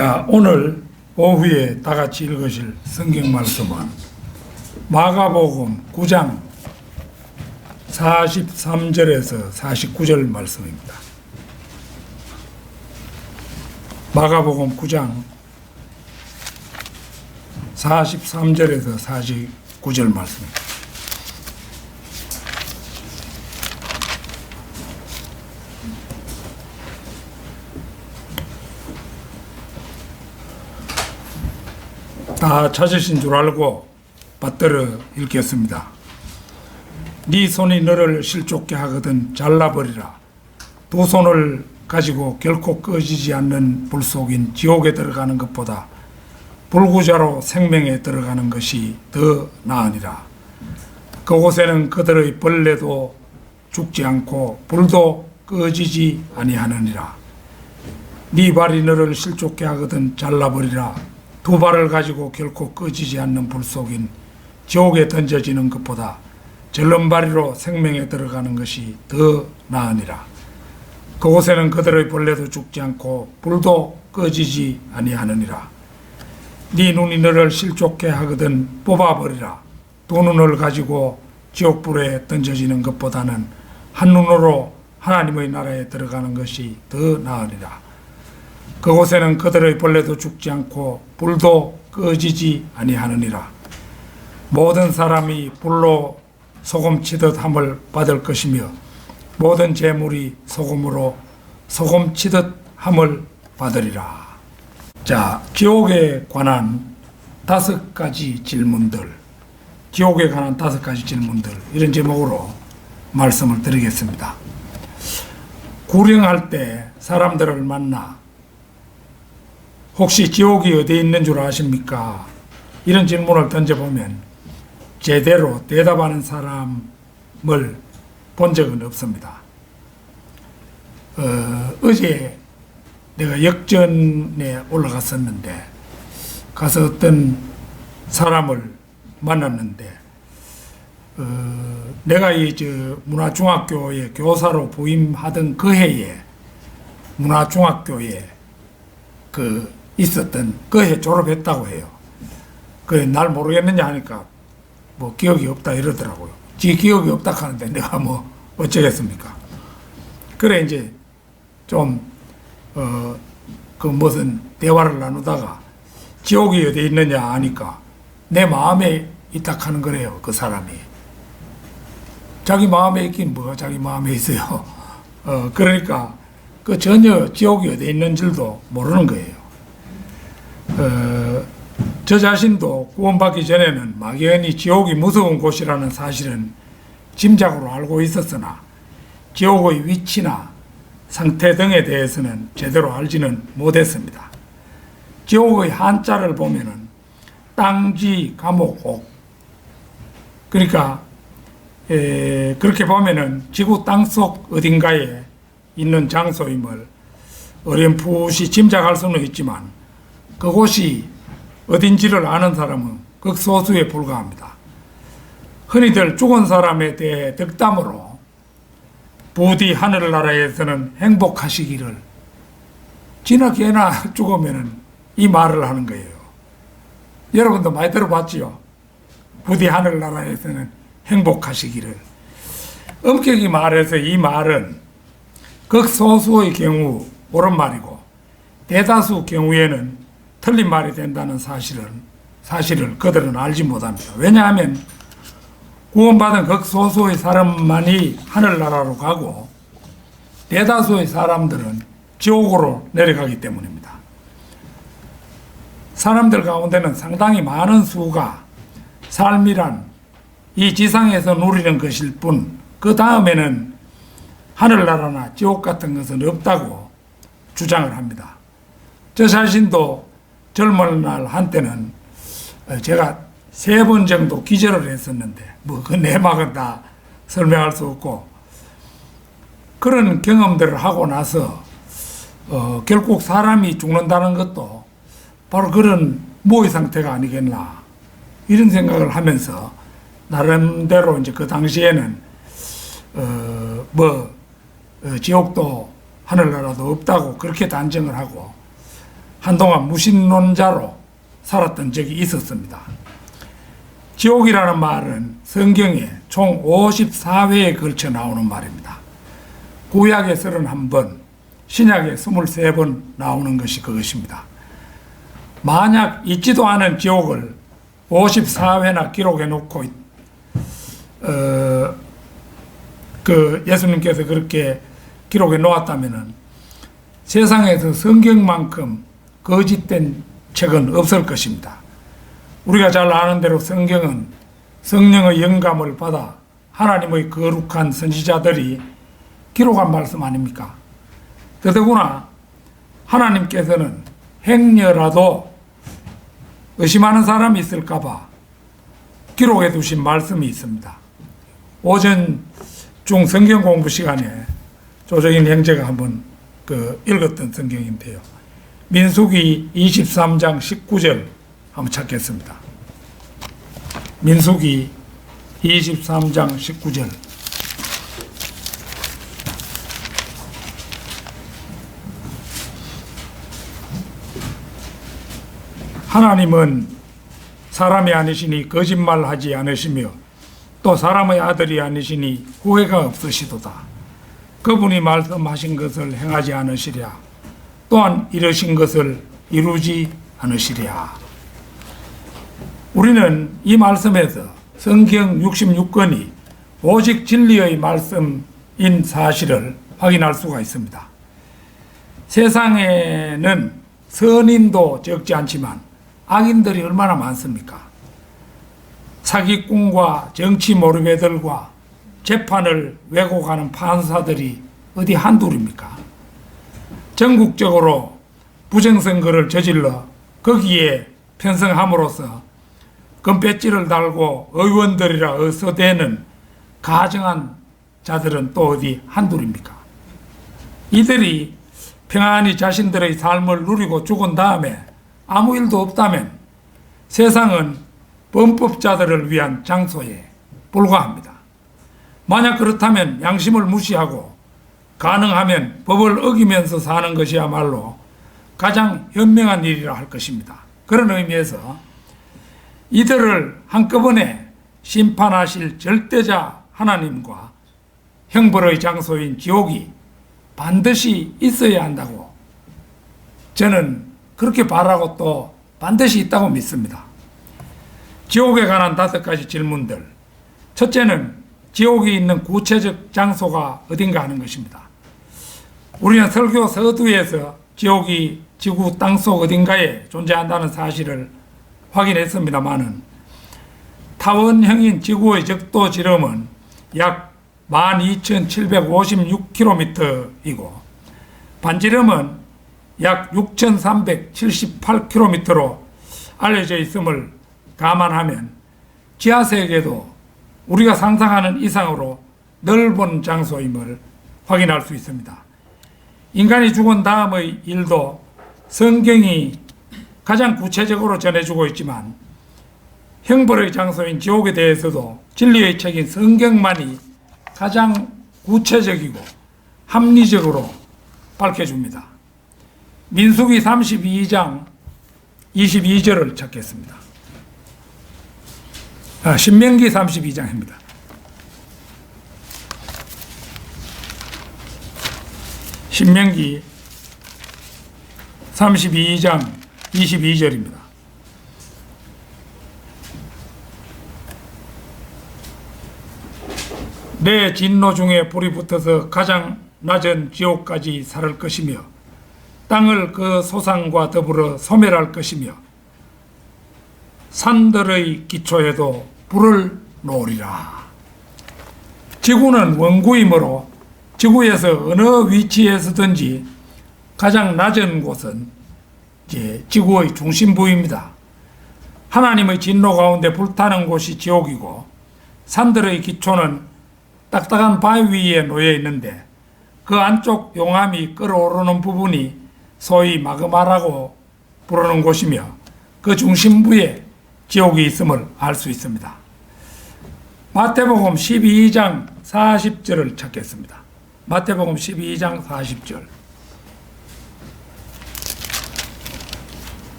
자, 오늘 오후에 다 같이 읽으실 성경 말씀은 마가복음 9장 43절에서 49절 말씀입니다. 마가복음 9장 43절에서 49절 말씀입니다. 다 찾으신 줄 알고 받들어 읽겠습니다. 네 손이 너를 실족게 하거든 잘라버리라. 두 손을 가지고 결코 꺼지지 않는 불 속인 지옥에 들어가는 것보다 불구자로 생명에 들어가는 것이 더 나으니라. 그곳에는 그들의 벌레도 죽지 않고 불도 꺼지지 아니하느니라. 네 발이 너를 실족게 하거든 잘라버리라. 두 발을 가지고 결코 꺼지지 않는 불 속인 지옥에 던져지는 것보다 절름발이로 생명에 들어가는 것이 더 나으니라. 그곳에는 그들의 벌레도 죽지 않고 불도 꺼지지 아니하느니라. 네 눈이 너를 실족게 하거든 뽑아버리라. 두 눈을 가지고 지옥불에 던져지는 것보다는 한 눈으로 하나님의 나라에 들어가는 것이 더 나으니라. 그곳에는 그들의 벌레도 죽지 않고 불도 꺼지지 아니하느니라. 모든 사람이 불로 소금치듯 함을 받을 것이며 모든 재물이 소금으로 소금치듯 함을 받으리라. 자, 지옥에 관한 5가지 질문들, 지옥에 관한 5가지 질문들, 이런 제목으로 말씀을 드리겠습니다. 구령할 때 사람들을 만나 혹시 지옥이 어디에 있는 줄 아십니까? 이런 질문을 던져보면 제대로 대답하는 사람을 본 적은 없습니다. 어제 내가 역전에 올라갔었는데 가서 어떤 사람을 만났는데 내가 문화중학교에 교사로 부임하던 그 해에 문화중학교에 있었던 그 해 졸업했다고 해요. 그래 날 모르겠느냐 하니까 뭐 기억이 없다 이러더라고요. 지 기억이 없다 하는데 내가 뭐 어쩌겠습니까? 그래 이제 좀 무슨 대화를 나누다가 지옥이 어디 있느냐 하니까 내 마음에 있다 하는 거래요. 그 사람이 자기 마음에 있긴 뭐가 자기 마음에 있어요. 그러니까 전혀 지옥이 어디 있는 줄도 모르는 거예요. 저 자신도 구원받기 전에는 막연히 지옥이 무서운 곳이라는 사실은 짐작으로 알고 있었으나 지옥의 위치나 상태 등에 대해서는 제대로 알지는 못했습니다. 지옥의 한자를 보면은 땅지 감옥 옥, 그러니까 그렇게 보면은 지구 땅속 어딘가에 있는 장소임을 어렴풋이 짐작할 수는 있지만 그곳이 어딘지를 아는 사람은 극소수에 불과합니다. 흔히들 죽은 사람에 대해 덕담으로 부디 하늘나라에서는 행복하시기를, 지나 개나 죽으면 이 말을 하는 거예요. 여러분도 많이 들어봤지요? 부디 하늘나라에서는 행복하시기를. 엄격히 말해서 이 말은 극소수의 경우 옳은 말이고 대다수 경우에는 틀린 말이 된다는 사실을 그들은 알지 못합니다. 왜냐하면 구원받은 극소수의 사람만이 하늘나라로 가고 대다수의 사람들은 지옥으로 내려가기 때문입니다. 사람들 가운데는 상당히 많은 수가 삶이란 이 지상에서 누리는 것일 뿐 그 다음에는 하늘나라나 지옥 같은 것은 없다고 주장을 합니다. 저 자신도 젊은 날 한때는 제가 3번 정도 기절을 했었는데 뭐 그 내막은 다 설명할 수 없고 그런 경험들을 하고 나서 결국 사람이 죽는다는 것도 바로 그런 모의 상태가 아니겠나 이런 생각을 하면서 나름대로 이제 그 당시에는 지옥도 하늘나라도 없다고 그렇게 단정을 하고 한동안 무신론자로 살았던 적이 있었습니다. 지옥이라는 말은 성경에 총 54회에 걸쳐 나오는 말입니다. 구약에 31번, 신약에 23번 나오는 것이 그것입니다. 만약 있지도 않은 지옥을 54회나 기록해 놓고 예수님께서 그렇게 기록해 놓았다면 세상에서 성경만큼 거짓된 책은 없을 것입니다. 우리가 잘 아는 대로 성경은 성령의 영감을 받아 하나님의 거룩한 선지자들이 기록한 말씀 아닙니까? 더더구나 하나님께서는 행여라도 의심하는 사람이 있을까봐 기록해 두신 말씀이 있습니다. 오전 중 성경 공부 시간에 조정인 형제가 한번 읽었던 성경인데요. 민수기 23장 19절 한번 찾겠습니다. 민수기 23장 19절. 하나님은 사람이 아니시니 거짓말하지 않으시며 또 사람의 아들이 아니시니 후회가 없으시도다. 그분이 말씀하신 것을 행하지 않으시랴. 또한 이르신 것을 이루지 않으시랴. 우리는 이 말씀에서 성경 66권이 오직 진리의 말씀인 사실을 확인할 수가 있습니다. 세상에는 선인도 적지 않지만 악인들이 얼마나 많습니까? 사기꾼과 정치 모르베들과 재판을 왜곡하는 판사들이 어디 한둘입니까? 전국적으로 부정선거를 저질러 거기에 편성함으로써 금배지를 달고 의원들이라 어서대는 가정한 자들은 또 어디 한둘입니까? 이들이 평안히 자신들의 삶을 누리고 죽은 다음에 아무 일도 없다면 세상은 범법자들을 위한 장소에 불과합니다. 만약 그렇다면 양심을 무시하고 가능하면 법을 어기면서 사는 것이야말로 가장 현명한 일이라 할 것입니다. 그런 의미에서 이들을 한꺼번에 심판하실 절대자 하나님과 형벌의 장소인 지옥이 반드시 있어야 한다고 저는 그렇게 바라고 또 반드시 있다고 믿습니다. 지옥에 관한 5가지 질문들. 첫째는 지옥이 있는 구체적 장소가 어딘가 하는 것입니다. 우리는 설교 서두에서 지옥이 지구 땅속 어딘가에 존재한다는 사실을 확인했습니다마는 타원형인 지구의 적도 지름은 약 12,756km이고 반지름은 약 6,378km로 알려져 있음을 감안하면 지하세계도 우리가 상상하는 이상으로 넓은 장소임을 확인할 수 있습니다. 인간이 죽은 다음의 일도 성경이 가장 구체적으로 전해주고 있지만 형벌의 장소인 지옥에 대해서도 진리의 책인 성경만이 가장 구체적이고 합리적으로 밝혀줍니다. 민수기 32장 22절을 찾겠습니다. 신명기 32장입니다. 신명기 32장 22절입니다. 내 진노 중에 불이 붙어서 가장 낮은 지옥까지 살을 것이며 땅을 그 소상과 더불어 소멸할 것이며 산들의 기초에도 불을 놓으리라. 지구는 원구이므로 지구에서 어느 위치에서든지 가장 낮은 곳은 지구의 중심부입니다. 하나님의 진노 가운데 불타는 곳이 지옥이고 산들의 기초는 딱딱한 바위 위에 놓여 있는데 그 안쪽 용암이 끓어오르는 부분이 소위 마그마라고 부르는 곳이며 그 중심부에 지옥이 있음을 알 수 있습니다. 마태복음 12장 40절을 찾겠습니다. 마태복음 12장 40절.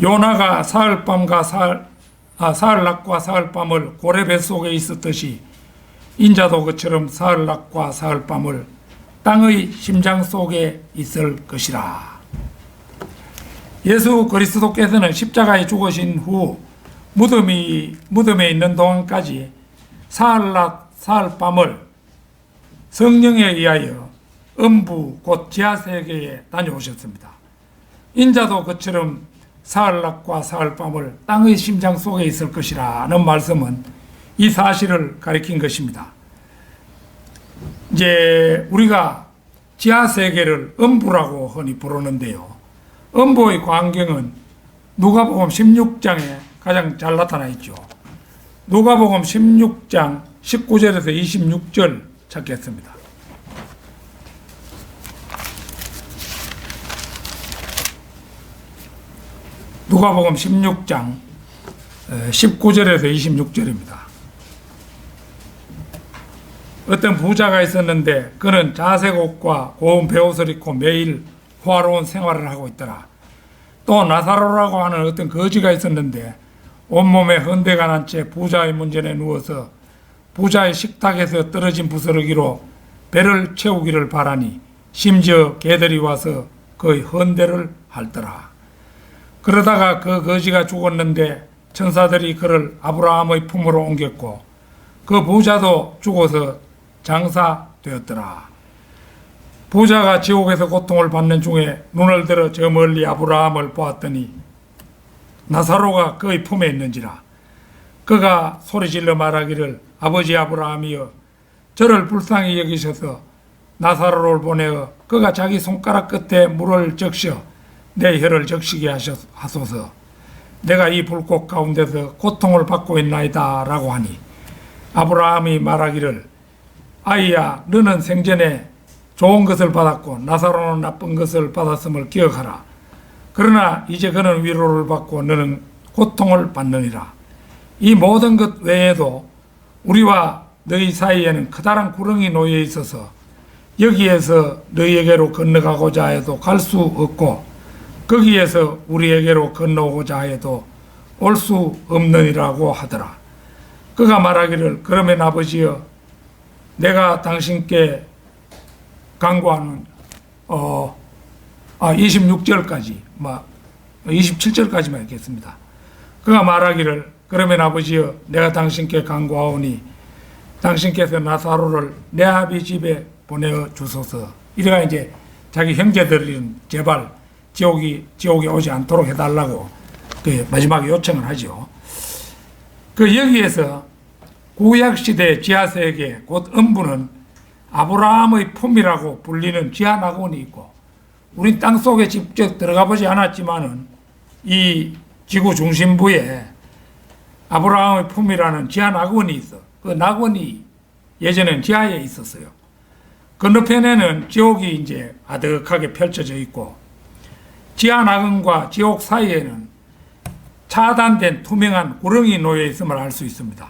요나가 사흘밤과 사흘낮과 사흘밤을 고래 뱃속에 있었듯이 인자도 그처럼 사흘낮과 사흘밤을 땅의 심장 속에 있을 것이라. 예수 그리스도께서는 십자가에 죽으신 후 무덤에 있는 동안까지 사흘낮 사흘밤을 성령에 의하여 음부 곧 지하세계에 다녀오셨습니다. 인자도 그처럼 사흘낮과 사흘밤을 땅의 심장 속에 있을 것이라는 말씀은 이 사실을 가리킨 것입니다. 이제 우리가 지하세계를 음부라고 흔히 부르는데요. 음부의 광경은 누가복음 16장에 가장 잘 나타나 있죠. 누가복음 16장 19절에서 26절 찾겠습니다. 누가복음 16장 19절에서 26절입니다. 어떤 부자가 있었는데 그는 자색 옷과 고운 베옷을 입고 매일 호화로운 생활을 하고 있더라. 또 나사로라고 하는 어떤 거지가 있었는데 온몸에 헌대가 난 채 부자의 문전에 누워서 부자의 식탁에서 떨어진 부스러기로 배를 채우기를 바라니 심지어 개들이 와서 그의 헌대를 핥더라. 그러다가 그 거지가 죽었는데 천사들이 그를 아브라함의 품으로 옮겼고 그 부자도 죽어서 장사되었더라. 부자가 지옥에서 고통을 받는 중에 눈을 들어 저 멀리 아브라함을 보았더니 나사로가 그의 품에 있는지라. 그가 소리질러 말하기를 아버지 아브라함이여 저를 불쌍히 여기셔서 나사로를 보내어 그가 자기 손가락 끝에 물을 적셔 내 혀를 적시게 하소서. 내가 이 불꽃 가운데서 고통을 받고 있나이다 라고 하니 아브라함이 말하기를 아이야 너는 생전에 좋은 것을 받았고 나사로는 나쁜 것을 받았음을 기억하라. 그러나 이제 그는 위로를 받고 너는 고통을 받느니라. 이 모든 것 외에도 우리와 너희 사이에는 커다란 구렁이 놓여 있어서 여기에서 너희에게로 건너가고자 해도 갈 수 없고 거기에서 우리에게로 건너오고자 해도 올 수 없느니라고 하더라. 그가 말하기를 그러면 아버지여 내가 당신께 간구하는 26절까지 27절까지만 읽겠습니다. 그가 말하기를 그러면 아버지여 내가 당신께 간구하오니 당신께서 나사로를 내 아비 집에 보내어 주소서. 이래가 이제 자기 형제들은 제발 지옥에 오지 않도록 해달라고 그 마지막에 요청을 하죠. 그 여기에서 구약시대 지하세계 곧 음부는 아브라함의 품이라고 불리는 지하낙원이 있고 우린 땅속에 직접 들어가 보지 않았지만은 이 지구 중심부에 아브라함의 품이라는 지하낙원이 있어. 그 낙원이 예전엔 지하에 있었어요. 건너편에는 지옥이 이제 아득하게 펼쳐져 있고 지하낙원과 지옥 사이에는 차단된 투명한 구렁이 놓여 있음을 알 수 있습니다.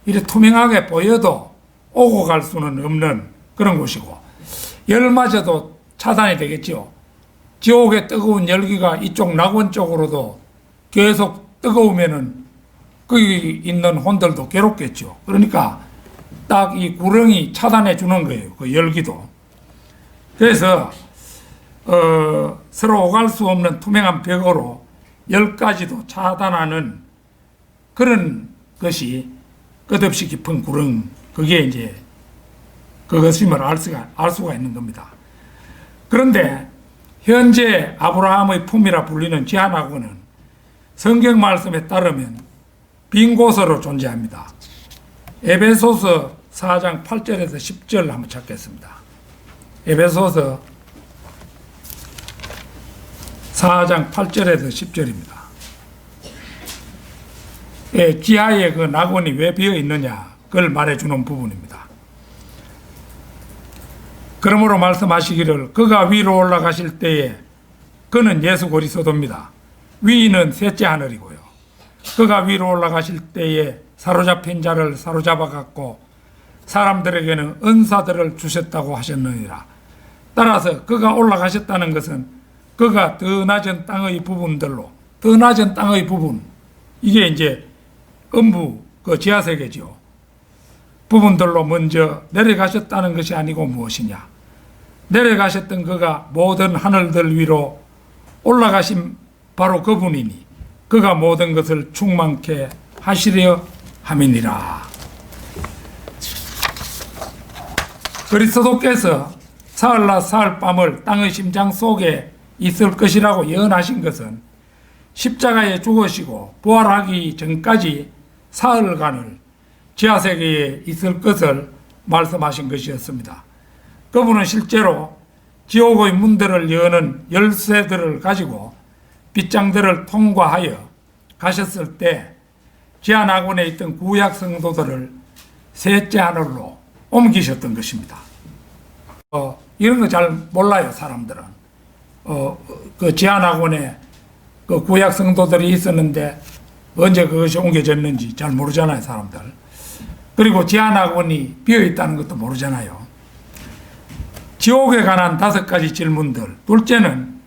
이렇게 투명하게 보여도 오고 갈 수는 없는 그런 곳이고 열마저도 차단이 되겠죠. 지옥의 뜨거운 열기가 이쪽 낙원 쪽으로도 계속 뜨거우면은 거기 있는 혼들도 괴롭겠죠. 그러니까 딱 이 구렁이 차단해 주는 거예요. 그 열기도. 그래서 서로 오갈 수 없는 투명한 벽으로 열까지도 차단하는 그런 것이 끝없이 깊은 구렁, 그게 이제 그것임을 알 수가 있는 겁니다. 그런데 현재 아브라함의 품이라 불리는 지하낙원은 성경 말씀에 따르면 빈 곳으로 존재합니다. 에베소서 4장 8절에서 10절 한번 찾겠습니다. 에베소서 4장 8절에서 10절입니다. 지하에 그 낙원이 왜 비어 있느냐 그걸 말해주는 부분입니다. 그러므로 말씀하시기를 그가 위로 올라가실 때에 그는 예수 그리스도입니다. 위는 셋째 하늘이고요. 그가 위로 올라가실 때에 사로잡힌 자를 사로잡아 갖고 사람들에게는 은사들을 주셨다고 하셨느니라. 따라서 그가 올라가셨다는 것은 그가 더 낮은 땅의 부분들로 더 낮은 땅의 부분, 이게 이제 음부 그 지하세계죠. 부분들로 먼저 내려가셨다는 것이 아니고 무엇이냐. 내려가셨던 그가 모든 하늘들 위로 올라가신 바로 그분이니 그가 모든 것을 충만케 하시려 함이니라. 그리스도께서 사흘낮 사흘밤을 땅의 심장 속에 있을 것이라고 예언하신 것은 십자가에 죽으시고 부활하기 전까지 사흘간을 지하세계에 있을 것을 말씀하신 것이었습니다. 그분은 실제로 지옥의 문들을 여는 열쇠들을 가지고 빗장들을 통과하여 가셨을 때 지하낙원에 있던 구약 성도들을 셋째 하늘로 옮기셨던 것입니다. 이런 거 잘 몰라요, 사람들은. 그 지하낙원에 그 구약 성도들이 있었는데 언제 그것이 옮겨졌는지 잘 모르잖아요, 사람들. 그리고 지하낙원이 비어있다는 것도 모르잖아요. 지옥에 관한 5가지 질문들. 둘째는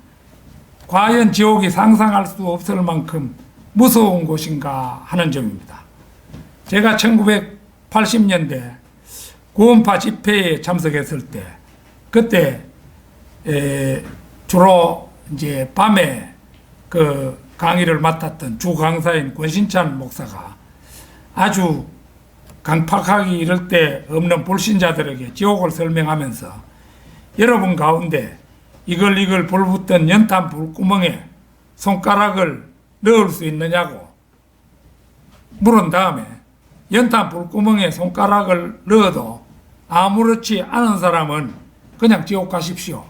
과연 지옥이 상상할 수 없을 만큼 무서운 곳인가 하는 점입니다. 제가 1980년대 구원파 집회에 참석했을 때 그때 주로 이제 밤에 그 강의를 맡았던 주 강사인 권신찬 목사가 아주 강팍하기 이럴 때 없는 불신자들에게 지옥을 설명하면서 여러분 가운데 이걸 불붙던 연탄 불구멍에 손가락을 넣을 수 있느냐고 물은 다음에 연탄 불구멍에 손가락을 넣어도 아무렇지 않은 사람은 그냥 지옥 가십시오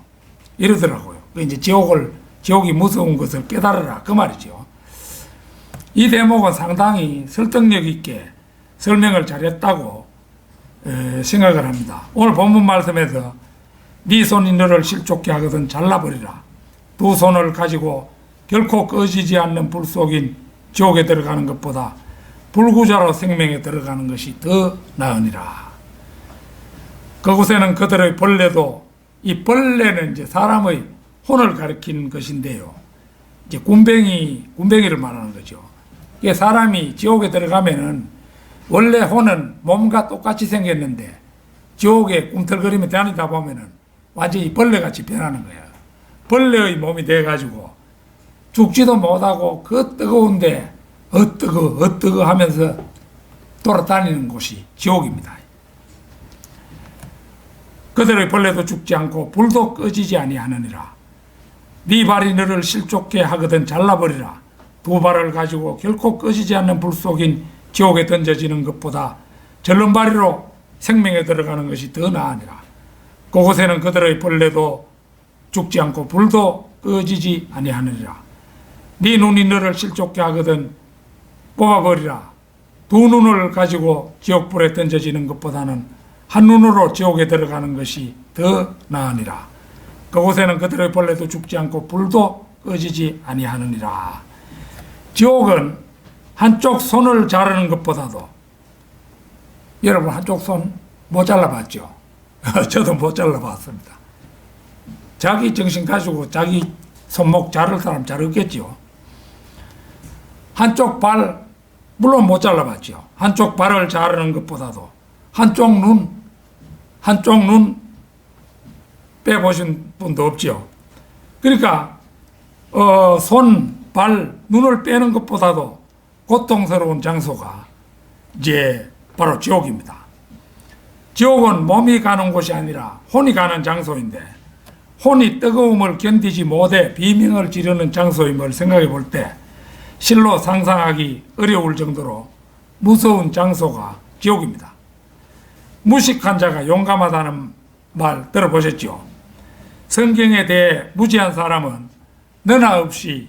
이러더라고요. 이제 지옥이 무서운 것을 깨달으라 그 말이죠. 이 대목은 상당히 설득력 있게 설명을 잘했다고 생각을 합니다. 오늘 본문 말씀에서 네 손이 너를 실족게 하거든 잘라버리라. 두 손을 가지고 결코 꺼지지 않는 불 속인 지옥에 들어가는 것보다 불구자로 생명에 들어가는 것이 더 나으니라. 그곳에는 그들의 벌레도, 이 벌레는 이제 사람의 혼을 가리키는 것인데요. 이제 군뱅이를 말하는 거죠. 이게 사람이 지옥에 들어가면은 원래 혼은 몸과 똑같이 생겼는데 지옥에 꿈틀거리며 다니다 보면은 완전히 벌레같이 변하는 거예요. 벌레의 몸이 돼가지고 죽지도 못하고 그 뜨거운데 뜨거 하면서 돌아다니는 곳이 지옥입니다. 그들의 벌레도 죽지 않고 불도 꺼지지 아니하느니라. 네 발이 너를 실족게 하거든 잘라버리라. 두 발을 가지고 결코 꺼지지 않는 불 속인 지옥에 던져지는 것보다 절름발이로 생명에 들어가는 것이 더 나으니라. 그곳에는 그들의 벌레도 죽지 않고 불도 꺼지지 아니하느니라. 네 눈이 너를 실족게 하거든 뽑아버리라. 두 눈을 가지고 지옥불에 던져지는 것보다는 한 눈으로 지옥에 들어가는 것이 더 나으니라. 그곳에는 그들의 벌레도 죽지 않고 불도 꺼지지 아니하느니라. 지옥은 한쪽 손을 자르는 것보다도, 여러분 한쪽 손 못 잘라봤죠? 저도 못 잘라봤습니다. 자기 정신 가지고 자기 손목 자를 사람 잘 없겠죠. 한쪽 발 물론 못 잘라봤죠. 한쪽 발을 자르는 것보다도 한쪽 눈 빼보신 분도 없죠. 그러니까 손, 발, 눈을 빼는 것보다도 고통스러운 장소가 이제 바로 지옥입니다. 지옥은 몸이 가는 곳이 아니라 혼이 가는 장소인데, 혼이 뜨거움을 견디지 못해 비명을 지르는 장소임을 생각해 볼 때 실로 상상하기 어려울 정도로 무서운 장소가 지옥입니다. 무식한 자가 용감하다는 말 들어보셨죠? 성경에 대해 무지한 사람은 너나 없이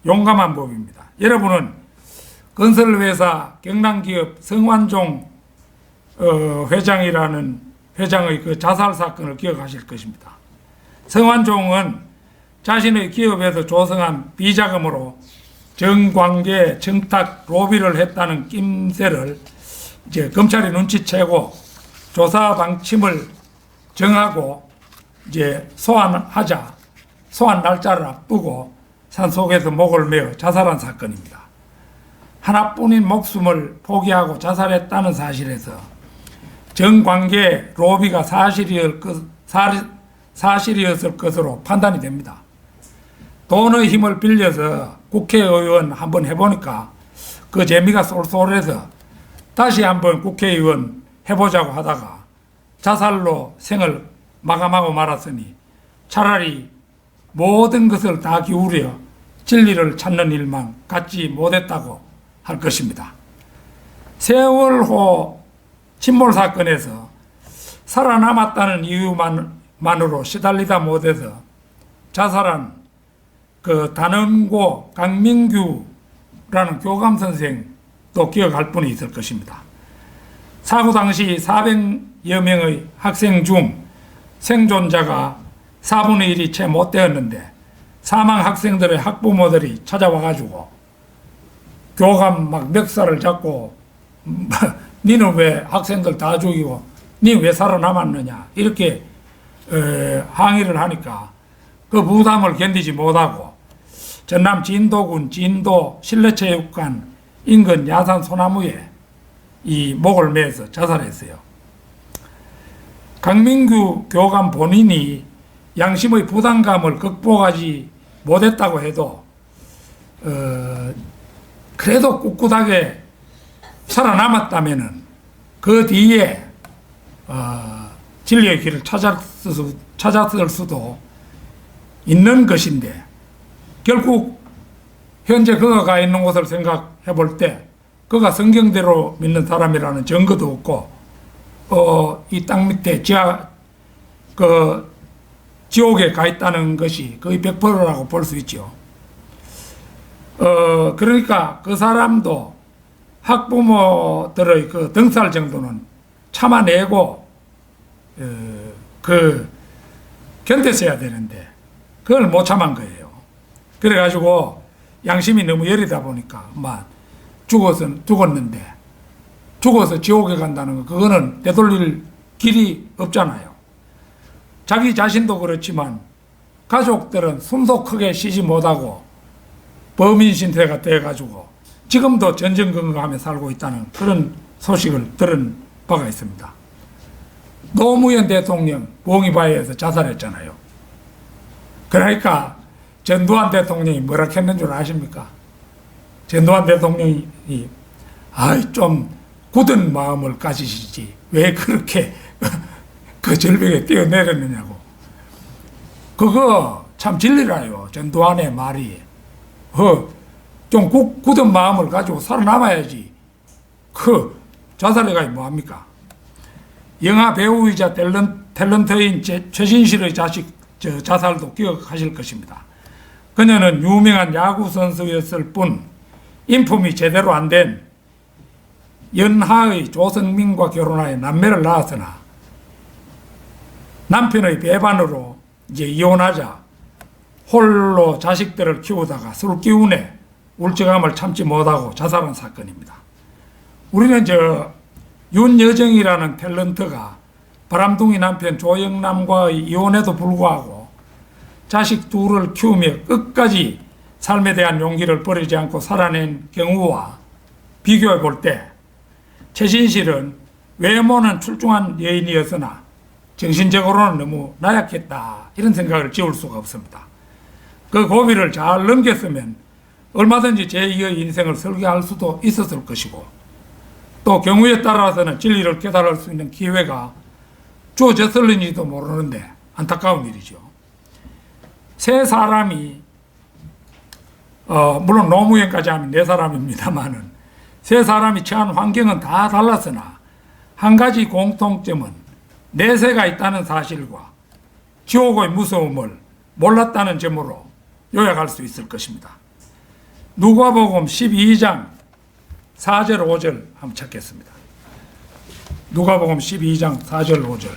용감한 법입니다. 여러분은 건설회사 경남기업 성완종 회장이라는 회장의 그 자살 사건을 기억하실 것입니다. 성완종은 자신의 기업에서 조성한 비자금으로 정관계 청탁 로비를 했다는 낌새를 이제 검찰이 눈치채고 조사 방침을 정하고 이제 소환 날짜를 앞두고 산속에서 목을 메어 자살한 사건입니다. 하나뿐인 목숨을 포기하고 자살했다는 사실에서 정관계 로비가 사실이었을 것으로 판단이 됩니다. 돈의 힘을 빌려서 국회의원 한번 해보니까 그 재미가 쏠쏠해서 다시 한번 국회의원 해보자고 하다가 자살로 생을 마감하고 말았으니 차라리 모든 것을 다 기울여 진리를 찾는 일만 갖지 못했다고 할 것입니다. 세월호 침몰 사건에서 살아남았다는 이유만으로 시달리다 못해서 자살한 그 단원고 강민규라는 교감 선생도 기억할 분이 있을 것입니다. 사고 당시 400여 명의 학생 중 생존자가 4분의 1이 채 못 되었는데 사망 학생들의 학부모들이 찾아와가지고 교감 막 멱살을 잡고 니는 왜 학생들 다 죽이고 니 왜 살아남았느냐 이렇게 항의를 하니까 그 부담을 견디지 못하고 전남 진도군 진도 실내체육관 인근 야산 소나무에 이 목을 매서 자살했어요. 강민규 교감 본인이 양심의 부담감을 극복하지 못했다고 해도 그래도 꿋꿋하게 살아남았다면은 그 뒤에 진리의 길을 찾았을 수도 있는 것인데 결국 현재 그가 가 있는 곳을 생각해 볼 때 그가 성경대로 믿는 사람이라는 증거도 없고 이 땅 밑에 지옥에 가 있다는 것이 거의 100%라고 볼 수 있죠. 그러니까 그 사람도 학부모들의 그 등살 정도는 참아내고 견뎠어야 되는데 그걸 못 참은 거예요. 그래가지고 양심이 너무 여리다 보니까 죽었는데 죽어서 지옥에 간다는 거 그거는 되돌릴 길이 없잖아요. 자기 자신도 그렇지만 가족들은 숨도 크게 쉬지 못하고 범인 신세가 돼가지고 지금도 전전긍긍하며 살고 있다는 그런 소식을 들은 바가 있습니다. 노무현 대통령 봉이바위에서 자살했잖아요. 그러니까 전두환 대통령이 뭐라 했는 줄 아십니까? 전두환 대통령이 좀 굳은 마음을 가지시지 왜 그렇게 그 절벽에 뛰어내렸느냐고. 그거 참 진리라요. 전두환의 말이 좀 굳은 마음을 가지고 살아남아야지 그 자살해가 뭐합니까? 영화 배우이자 탤런트인 최신실의 자살도 기억하실 것입니다. 그녀는 유명한 야구 선수였을 뿐 인품이 제대로 안 된 연하의 조성민과 결혼하여 남매를 낳았으나 남편의 배반으로 이제 이혼하자 홀로 자식들을 키우다가 술기운에 울적함을 참지 못하고 자살한 사건입니다. 우리는 윤여정이라는 탤런트가 바람둥이 남편 조영남과의 이혼에도 불구하고 자식 둘을 키우며 끝까지 삶에 대한 용기를 버리지 않고 살아낸 경우와 비교해 볼 때 최신실은 외모는 출중한 여인이었으나 정신적으로는 너무 나약했다 이런 생각을 지울 수가 없습니다. 그 고비를 잘 넘겼으면 얼마든지 제2의 인생을 설계할 수도 있었을 것이고 또 경우에 따라서는 진리를 깨달을 수 있는 기회가 주어졌을는지도 모르는데 안타까운 일이죠. 세 사람이 물론 노무현까지 하면 네 사람입니다만은 세 사람이 처한 환경은 다 달랐으나 한 가지 공통점은 내세가 있다는 사실과 지옥의 무서움을 몰랐다는 점으로 요약할 수 있을 것입니다. 누가복음 12장 4절 5절 한번 찾겠습니다. 누가복음 12장 4절 5절.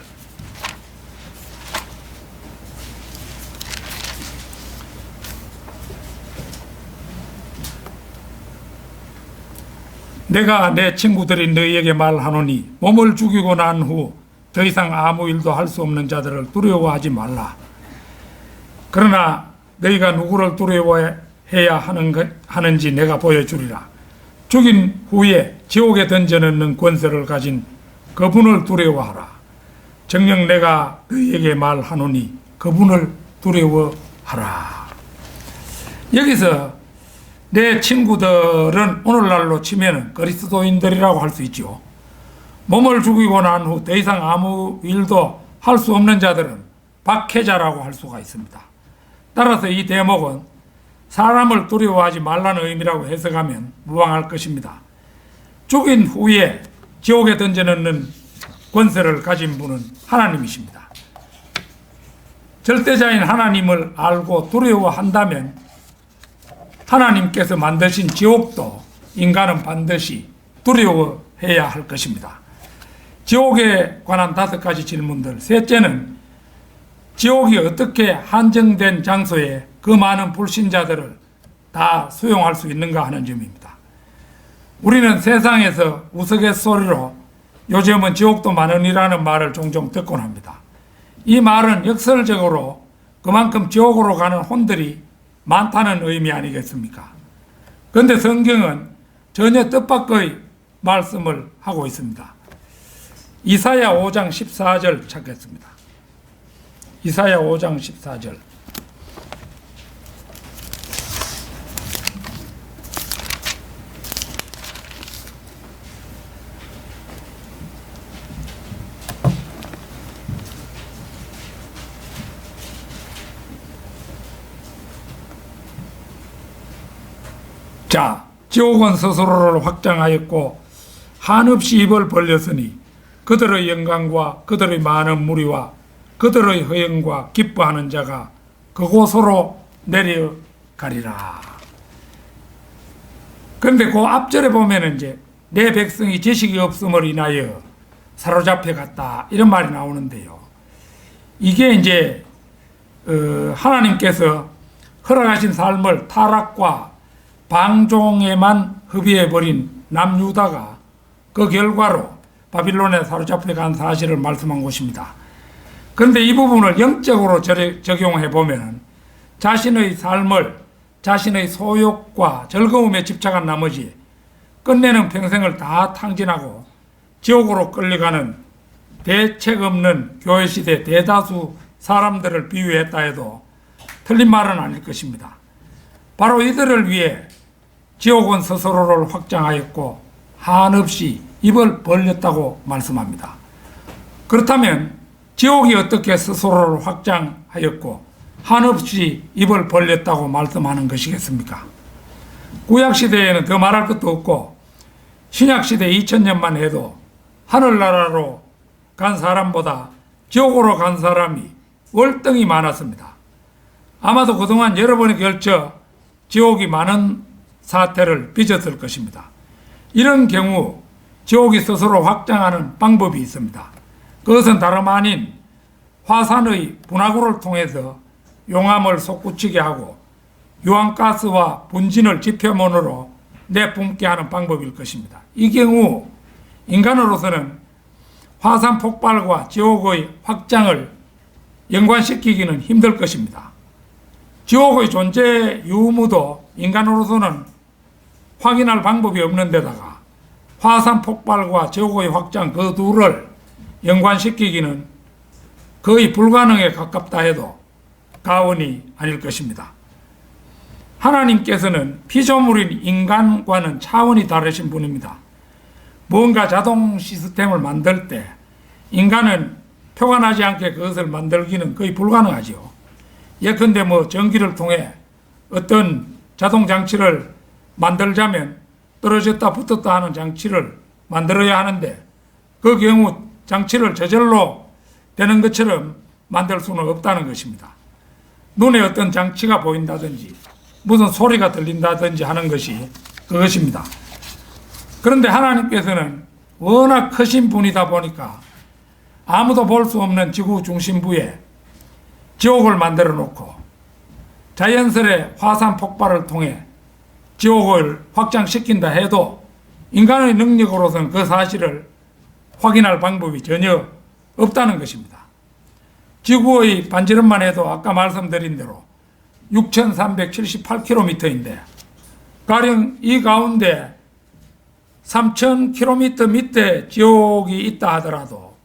내가 내 친구들이 너희에게 말하노니 몸을 죽이고 난 후 더 이상 아무 일도 할 수 없는 자들을 두려워하지 말라. 그러나 너희가 누구를 두려워해 해야 하는지 내가 보여주리라. 죽인 후에 지옥에 던져넣는 권세를 가진 그분을 두려워하라. 정녕 내가 너희에게 말하노니 그분을 두려워하라. 여기서 내 친구들은 오늘날로 치면 그리스도인들이라고 할 수 있죠. 몸을 죽이고 난 후 더 이상 아무 일도 할 수 없는 자들은 박해자라고 할 수가 있습니다. 따라서 이 대목은 사람을 두려워하지 말라는 의미라고 해석하면 무방할 것입니다. 죽인 후에 지옥에 던져넣는 권세를 가진 분은 하나님이십니다. 절대자인 하나님을 알고 두려워한다면 하나님께서 만드신 지옥도 인간은 반드시 두려워해야 할 것입니다. 지옥에 관한 5가지 질문들. 셋째는 지옥이 어떻게 한정된 장소에 그 많은 불신자들을 다 수용할 수 있는가 하는 점입니다. 우리는 세상에서 우스갯소리로 요즘은 지옥도 많으니라는 말을 종종 듣곤 합니다. 이 말은 역설적으로 그만큼 지옥으로 가는 혼들이 많다는 의미 아니겠습니까? 그런데 성경은 전혀 뜻밖의 말씀을 하고 있습니다. 이사야 5장 14절 찾겠습니다. 이사야 5장 14절. 자, 지옥은 스스로를 확장하였고 한없이 입을 벌렸으니 그들의 영광과 그들의 많은 무리와 그들의 허영과 기뻐하는 자가 그곳으로 내려가리라. 그런데 그 앞절에 보면 이제 내 백성이 지식이 없음을 인하여 사로잡혀 갔다 이런 말이 나오는데요. 이게 이제 하나님께서 허락하신 삶을 타락과 방종에만 허비해버린 남유다가 그 결과로 바빌론에 사로잡혀 간 사실을 말씀한 것입니다. 그런데 이 부분을 영적으로 적용해 보면 자신의 삶을 자신의 소욕과 즐거움에 집착한 나머지 끝내는 평생을 다 탕진하고 지옥으로 끌려가는 대책 없는 교회시대 대다수 사람들을 비유했다 해도 틀린 말은 아닐 것입니다. 바로 이들을 위해 지옥은 스스로를 확장하였고 한없이 입을 벌렸다고 말씀합니다. 그렇다면 지옥이 어떻게 스스로를 확장하였고 한없이 입을 벌렸다고 말씀하는 것이겠습니까? 구약시대에는 더 말할 것도 없고 신약시대 2000년만 해도 하늘나라로 간 사람보다 지옥으로 간 사람이 월등히 많았습니다. 아마도 그동안 여러 번에 걸쳐 지옥이 많은 사태를 빚었을 것입니다. 이런 경우 지옥이 스스로 확장하는 방법이 있습니다. 그것은 다름 아닌 화산의 분화구를 통해서 용암을 솟구치게 하고 유황가스와 분진을 지표면으로 내뿜게 하는 방법일 것입니다. 이 경우 인간으로서는 화산 폭발과 지옥의 확장을 연관시키기는 힘들 것입니다. 지옥의 존재 유무도 인간으로서는 확인할 방법이 없는 데다가 화산 폭발과 지옥의 확장 그 둘을 연관시키기는 거의 불가능에 가깝다 해도 과언이 아닐 것입니다. 하나님께서는 피조물인 인간과는 차원이 다르신 분입니다. 무언가 자동 시스템을 만들 때 인간은 표가 나지 않게 그것을 만들기는 거의 불가능하죠. 예컨대 전기를 통해 어떤 자동 장치를 만들자면 떨어졌다 붙었다 하는 장치를 만들어야 하는데 그 경우 장치를 저절로 되는 것처럼 만들 수는 없다는 것입니다. 눈에 어떤 장치가 보인다든지 무슨 소리가 들린다든지 하는 것이 그것입니다. 그런데 하나님께서는 워낙 크신 분이다 보니까 아무도 볼 수 없는 지구 중심부에 지옥을 만들어 놓고 자연스레 화산 폭발을 통해 지옥을 확장시킨다 해도 인간의 능력으로서는 그 사실을 확인할 방법이 전혀 없다는 것입니다. 지구의 반지름만 해도 아까 말씀드린 대로 6,378km인데 가령 이 가운데 3,000km 밑에 지옥이 있다 하더라도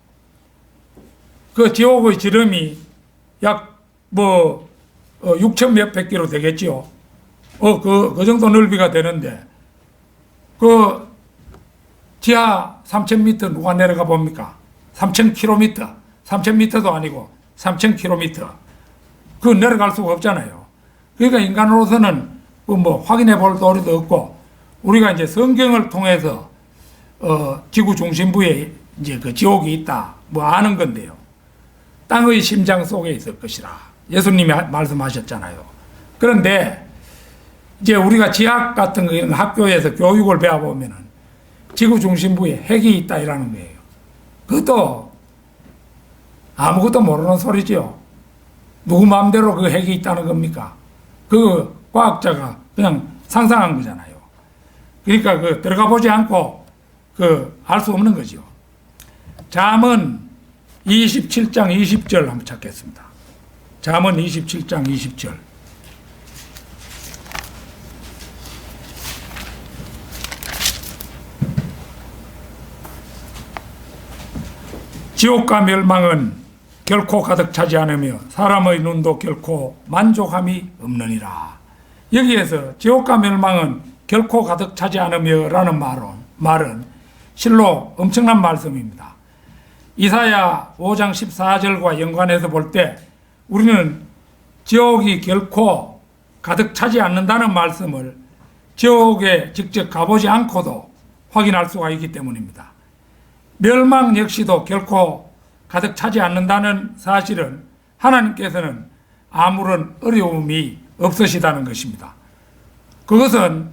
그 지옥의 지름이 약 6천 몇백 킬로 되겠지요. 그 정도 넓이가 되는데 그 지하 3,000m 누가 내려가 봅니까? 3,000km, 3,000m도 아니고 3,000km. 그 내려갈 수가 없잖아요. 그러니까 인간으로서는 확인해 볼 도리도 없고 우리가 이제 성경을 통해서 지구 중심부에 이제 그 지옥이 있다 아는 건데요. 땅의 심장 속에 있을 것이라 예수님이 말씀하셨잖아요. 그런데 이제 우리가 지학 같은 거 이런 학교에서 교육을 배워보면은 지구 중심부에 핵이 있다 이라는 거예요. 그것도 아무것도 모르는 소리죠. 누구 마음대로 그 핵이 있다는 겁니까? 그 과학자가 그냥 상상한 거잖아요. 그러니까 그 들어가 보지 않고 그 알 수 없는 거죠. 잠언 27장 20절 한번 찾겠습니다. 잠언 27장 20절. 지옥과 멸망은 결코 가득 차지 않으며 사람의 눈도 결코 만족함이 없느니라. 여기에서 지옥과 멸망은 결코 가득 차지 않으며 라는 말은 실로 엄청난 말씀입니다. 이사야 5장 14절과 연관해서 볼 때 우리는 지옥이 결코 가득 차지 않는다는 말씀을 지옥에 직접 가보지 않고도 확인할 수가 있기 때문입니다. 멸망 역시도 결코 가득 차지 않는다는 사실은 하나님께서는 아무런 어려움이 없으시다는 것입니다. 그것은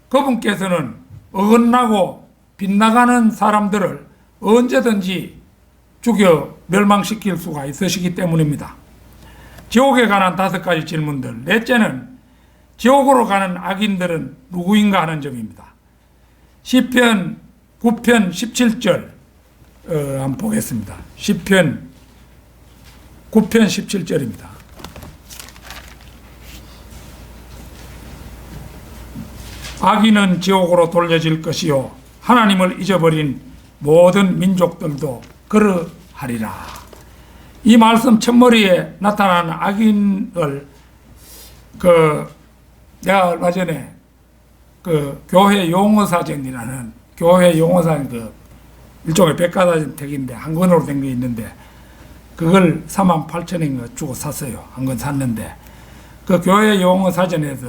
그분께서는 어긋나고 빗나가는 사람들을 언제든지 죽여 멸망시킬 수가 있으시기 때문입니다. 지옥에 관한 5가지 질문들. 넷째는 지옥으로 가는 악인들은 누구인가 하는 점입니다. 시편 9편 17절 한번 보겠습니다. 시편 9편 17절입니다. 악인은 지옥으로 돌려질 것이요 하나님을 잊어버린 모든 민족들도 그러하리라. 이 말씀 첫머리에 나타나는 악인을 내가 얼마 전에 교회 용어사전이라는 교회 용어사전 일종의 백과사전책인데 한 권으로 된 게 있는데 그걸 48,000원인가 주고 샀어요. 한 권 샀는데 그 교회 용어사전에서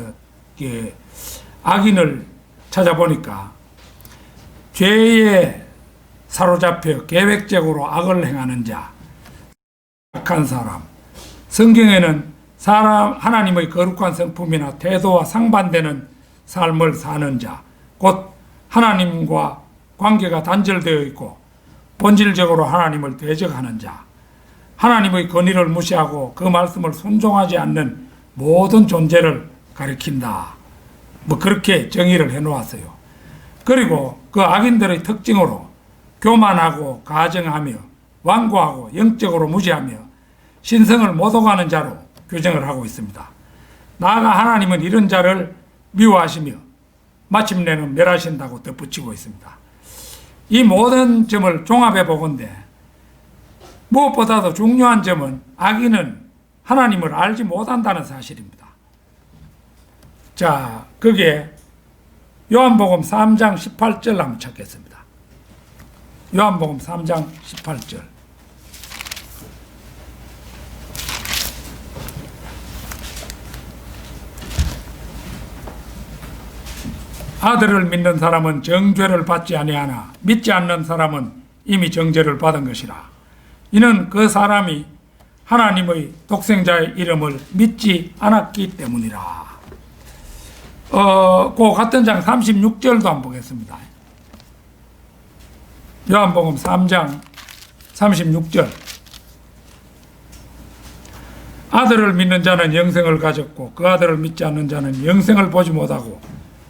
악인을 찾아보니까 죄에 사로잡혀 계획적으로 악을 행하는 자, 악한 사람, 성경에는 하나님의 거룩한 성품이나 태도와 상반되는 삶을 사는 자, 곧 하나님과 관계가 단절되어 있고 본질적으로 하나님을 대적하는 자, 하나님의 권위를 무시하고 그 말씀을 순종하지 않는 모든 존재를 가리킨다. 그렇게 정의를 해놓았어요. 그리고 그 악인들의 특징으로 교만하고 가정하며 완고하고 영적으로 무지하며 신성을 못 오가는 자로 규정을 하고 있습니다. 나아가 하나님은 이런 자를 미워하시며 마침내는 멸하신다고 덧붙이고 있습니다. 이 모든 점을 종합해 보건대 무엇보다도 중요한 점은 악인은 하나님을 알지 못한다는 사실입니다. 자, 그게 요한복음 3장 18절 한번 찾겠습니다. 요한복음 3장 18절. 아들을 믿는 사람은 정죄를 받지 아니하나 믿지 않는 사람은 이미 정죄를 받은 것이라. 이는 그 사람이 하나님의 독생자의 이름을 믿지 않았기 때문이라. 그 같은 장 36절도 한번 보겠습니다. 요한복음 3장 36절. 아들을 믿는 자는 영생을 가졌고 그 아들을 믿지 않는 자는 영생을 보지 못하고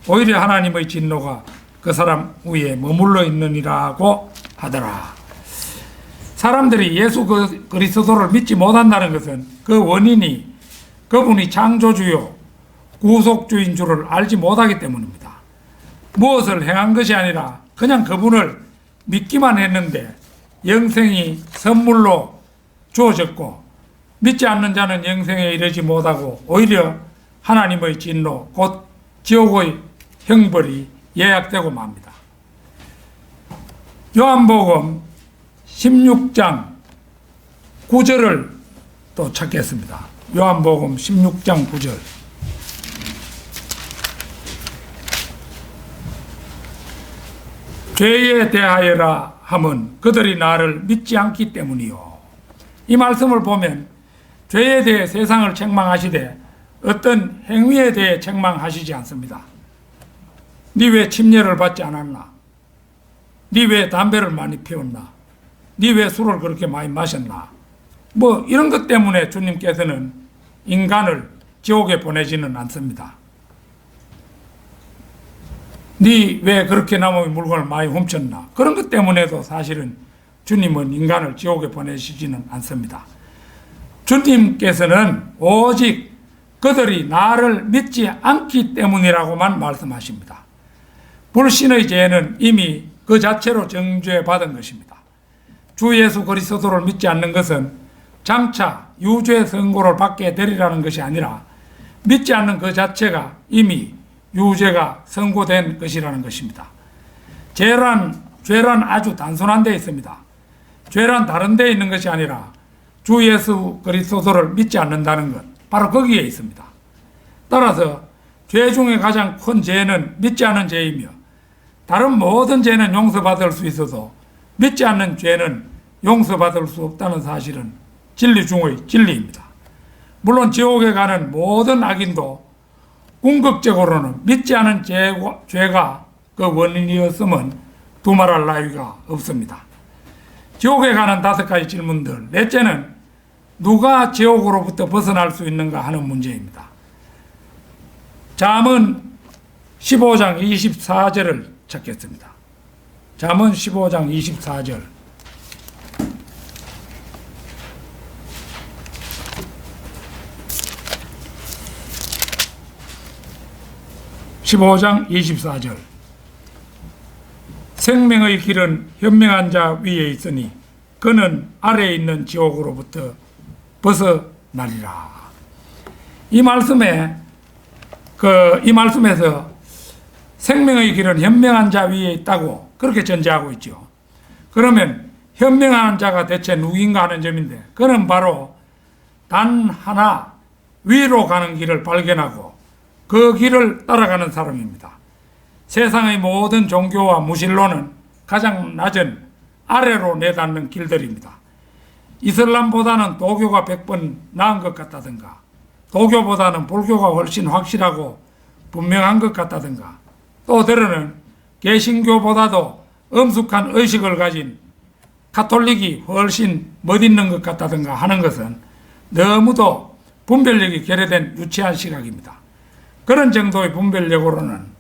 오히려 하나님의 진노가 그 사람 위에 머물러 있느니라고 하더라. 사람들이 예수 그리스도를 믿지 못한다는 것은 그 원인이 그분이 창조주요 구속주인 줄을 알지 못하기 때문입니다. 무엇을 행한 것이 아니라 그냥 그분을 믿기만 했는데 영생이 선물로 주어졌고, 믿지 않는 자는 영생에 이르지 못하고 오히려 하나님의 진노 곧 지옥의 형벌이 예약되고 맙니다. 요한복음 16장 9절을 또 찾겠습니다. 요한복음 16장 9절. 죄에 대하여라 함은 그들이 나를 믿지 않기 때문이요. 이 말씀을 보면 죄에 대해 세상을 책망하시되 어떤 행위에 대해 책망하시지 않습니다. 네 왜 침례를 받지 않았나? 네 왜 담배를 많이 피웠나? 네 왜 술을 그렇게 많이 마셨나? 뭐 이런 것 때문에 주님께서는 인간을 지옥에 보내지는 않습니다. 네 왜 그렇게 남의 물건을 많이 훔쳤나? 그런 것 때문에도 사실은 주님은 인간을 지옥에 보내시지는 않습니다. 주님께서는 오직 그들이 나를 믿지 않기 때문이라고만 말씀하십니다. 불신의 죄는 이미 그 자체로 정죄받은 것입니다. 주 예수 그리스도를 믿지 않는 것은 장차 유죄 선고를 받게 되리라는 것이 아니라 믿지 않는 그 자체가 이미 유죄가 선고된 것이라는 것입니다. 죄란 아주 단순한 데 있습니다. 죄란 다른 데 있는 것이 아니라 주 예수 그리스도를 믿지 않는다는 것, 바로 거기에 있습니다. 따라서 죄 중에 가장 큰 죄는 믿지 않는 죄이며 다른 모든 죄는 용서받을 수 있어도 믿지 않는 죄는 용서받을 수 없다는 사실은 진리 중의 진리입니다. 물론 지옥에 가는 모든 악인도 궁극적으로는 믿지 않은 죄가 그 원인이었음은 두말할 나위가 없습니다. 지옥에 가는 5가지 질문들. 넷째는 누가 지옥으로부터 벗어날 수 있는가 하는 문제입니다. 잠언 15장 24절을 찾겠습니다. 잠언 15장 24절. 생명의 길은 현명한 자 위에 있으니 그는 아래에 있는 지옥으로부터 벗어나리라. 이 말씀에서 생명의 길은 현명한 자 위에 있다고 그렇게 전제하고 있죠. 그러면 현명한 자가 대체 누구인가 하는 점인데, 그는 바로 단 하나 위로 가는 길을 발견하고 그 길을 따라가는 사람입니다. 세상의 모든 종교와 무신론은 가장 낮은 아래로 내닫는 길들입니다. 이슬람보다는 도교가 100번 나은 것 같다든가, 도교보다는 불교가 훨씬 확실하고 분명한 것 같다든가, 또 때로는 개신교보다도 엄숙한 의식을 가진 가톨릭이 훨씬 멋있는 것 같다든가 하는 것은 너무도 분별력이 결여된 유치한 시각입니다. 그런 정도의 분별력으로는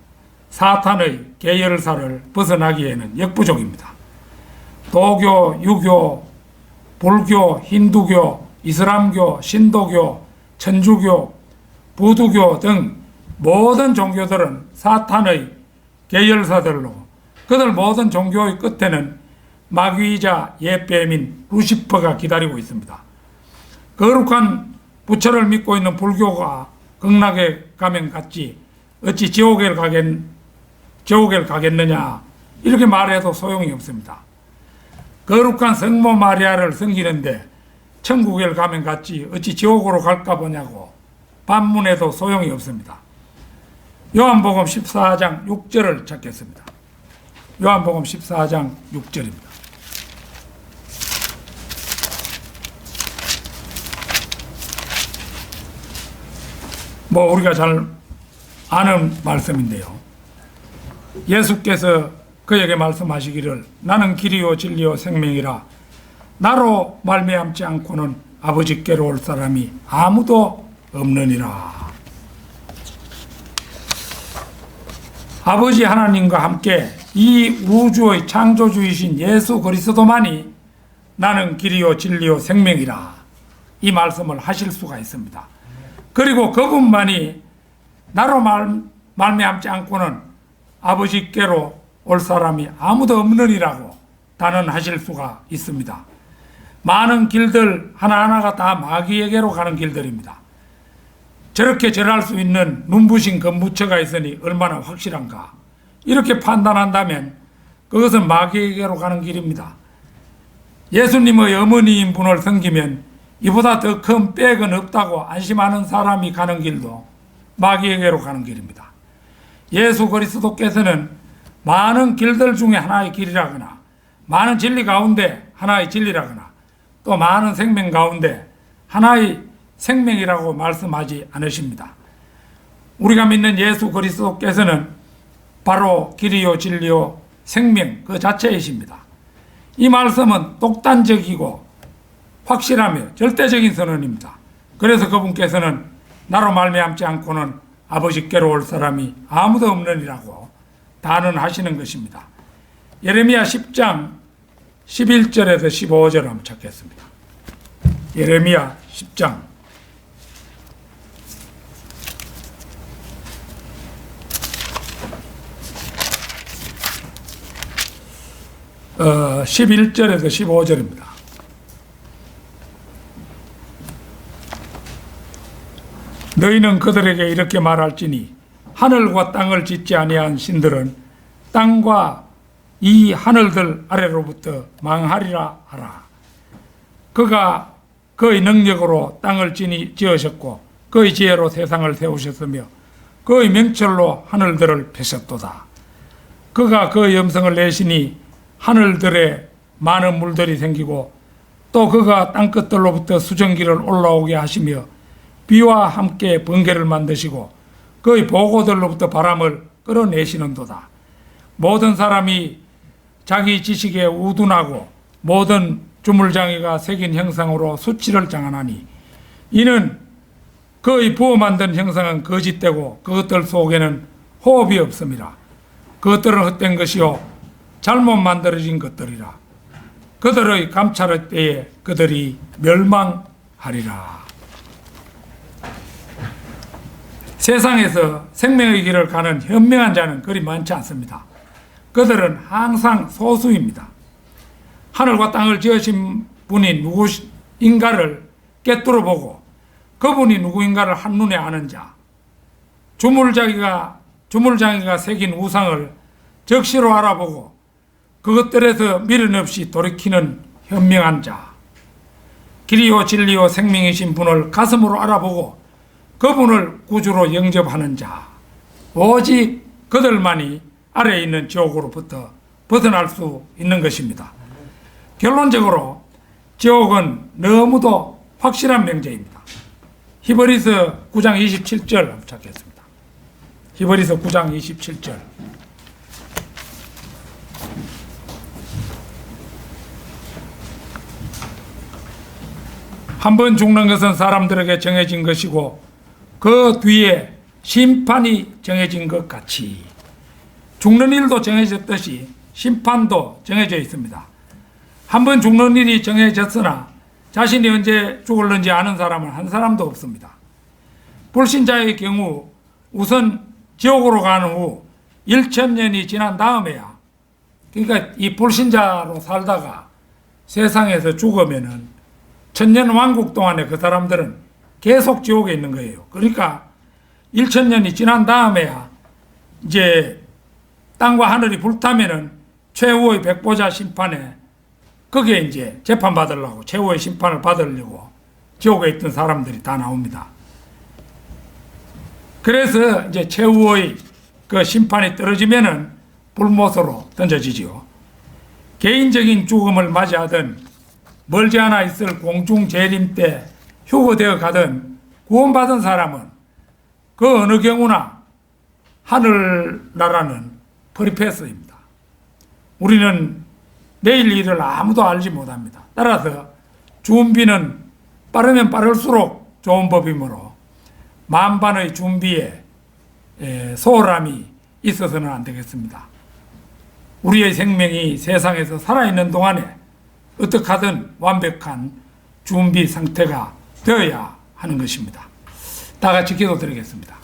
사탄의 계열사를 벗어나기에는 역부족입니다. 도교, 유교, 불교, 힌두교, 이슬람교, 신도교, 천주교, 부두교 등 모든 종교들은 사탄의 계열사들로, 그들 모든 종교의 끝에는 마귀이자 옛뱀인 루시퍼가 기다리고 있습니다. 거룩한 부처를 믿고 있는 불교가 극락에 가면 갔지 어찌 지옥에 가겠느냐 이렇게 말해도 소용이 없습니다. 거룩한 성모 마리아를 섬기는데 천국에 가면 갔지 어찌 지옥으로 갈까 보냐고 반문해도 소용이 없습니다. 요한복음 14장 6절을 찾겠습니다. 요한복음 14장 6절입니다. 우리가 잘 아는 말씀인데요. 예수께서 그에게 말씀하시기를 나는 길이요 진리요 생명이라 나로 말미암지 않고는 아버지께로 올 사람이 아무도 없느니라. 아버지 하나님과 함께 이 우주의 창조주이신 예수 그리스도만이 나는 길이요 진리요 생명이라 이 말씀을 하실 수가 있습니다. 그리고 그분만이 나로 말미암지 않고는 아버지께로 올 사람이 아무도 없느니라고 단언하실 수가 있습니다. 많은 길들 하나하나가 다 마귀에게로 가는 길들입니다. 저렇게 절할 수 있는 눈부신 건무처가 있으니 얼마나 확실한가. 이렇게 판단한다면 그것은 마귀에게로 가는 길입니다. 예수님의 어머니인 분을 섬기면 이보다 더 큰 백은 없다고 안심하는 사람이 가는 길도 마귀에게로 가는 길입니다. 예수 그리스도께서는 많은 길들 중에 하나의 길이라거나 많은 진리 가운데 하나의 진리라거나 또 많은 생명 가운데 하나의 생명이라고 말씀하지 않으십니다. 우리가 믿는 예수 그리스도께서는 바로 길이요 진리요 생명 그 자체이십니다. 이 말씀은 독단적이고 확실하며 절대적인 선언입니다. 그래서 그분께서는 나로 말미암지 않고는 아버지께로 올 사람이 아무도 없느니라고 단언하시는 것입니다. 예레미야 10장 11절에서 15절 한번 찾겠습니다. 예레미야 10장 11절에서 15절입니다. 너희는 그들에게 이렇게 말할지니 하늘과 땅을 짓지 아니한 신들은 땅과 이 하늘들 아래로부터 망하리라 하라. 그가 그의 능력으로 땅을 지으셨고 그의 지혜로 세상을 세우셨으며 그의 명철로 하늘들을 펴셨도다. 그가 그의 음성을 내시니 하늘들에 많은 물들이 생기고 또 그가 땅끝들로부터 수증기를 올라오게 하시며 비와 함께 번개를 만드시고 그의 보고들로부터 바람을 끌어내시는도다. 모든 사람이 자기 지식에 우둔하고 모든 주물장이가 새긴 형상으로 수치를 장하나니 이는 그의 부어 만든 형상은 거짓되고 그것들 속에는 호흡이 없음이라. 그것들은 헛된 것이요 잘못 만들어진 것들이라. 그들의 감찰의 때에 그들이 멸망하리라. 세상에서 생명의 길을 가는 현명한 자는 그리 많지 않습니다. 그들은 항상 소수입니다. 하늘과 땅을 지으신 분이 누구인가를 꿰뚫어 보고 그분이 누구인가를 한눈에 아는 자, 주물장이가 새긴 우상을 적시로 알아보고 그것들에서 미련 없이 돌이키는 현명한 자, 길이요 진리요 생명이신 분을 가슴으로 알아보고 그분을 구주로 영접하는 자, 오직 그들만이 아래에 있는 지옥으로부터 벗어날 수 있는 것입니다. 결론적으로 지옥은 너무도 확실한 명제입니다. 히브리서 9장 27절 한번 찾겠습니다. 히브리서 9장 27절. 한 번 죽는 것은 사람들에게 정해진 것이고 그 뒤에 심판이 정해진 것 같이 죽는 일도 정해졌듯이 심판도 정해져 있습니다. 한 번 죽는 일이 정해졌으나 자신이 언제 죽을는지 아는 사람은 한 사람도 없습니다. 불신자의 경우 우선 지옥으로 간 후 1000년이 지난 다음에야, 그러니까 이 불신자로 살다가 세상에서 죽으면은 1000년 왕국 동안에 그 사람들은 계속 지옥에 있는 거예요. 그러니까 1000년이 지난 다음에야 이제 땅과 하늘이 불타면은 최후의 백보자 심판에 거기에 이제 재판받으려고 최후의 심판을 받으려고 지옥에 있던 사람들이 다 나옵니다. 그래서 이제 최후의 그 심판이 떨어지면은 불못으로 던져지지요. 개인적인 죽음을 맞이하든 멀지 않아 있을 공중 재림 때 휴거되어 가든 구원받은 사람은 그 어느 경우나 하늘나라는 프리패스입니다. 우리는 내일 일을 아무도 알지 못합니다. 따라서 준비는 빠르면 빠를수록 좋은 법이므로 만반의 준비에 소홀함이 있어서는 안 되겠습니다. 우리의 생명이 세상에서 살아있는 동안에 어떻게 하든 완벽한 준비 상태가 되어야 하는 것입니다. 다 같이 기도드리겠습니다.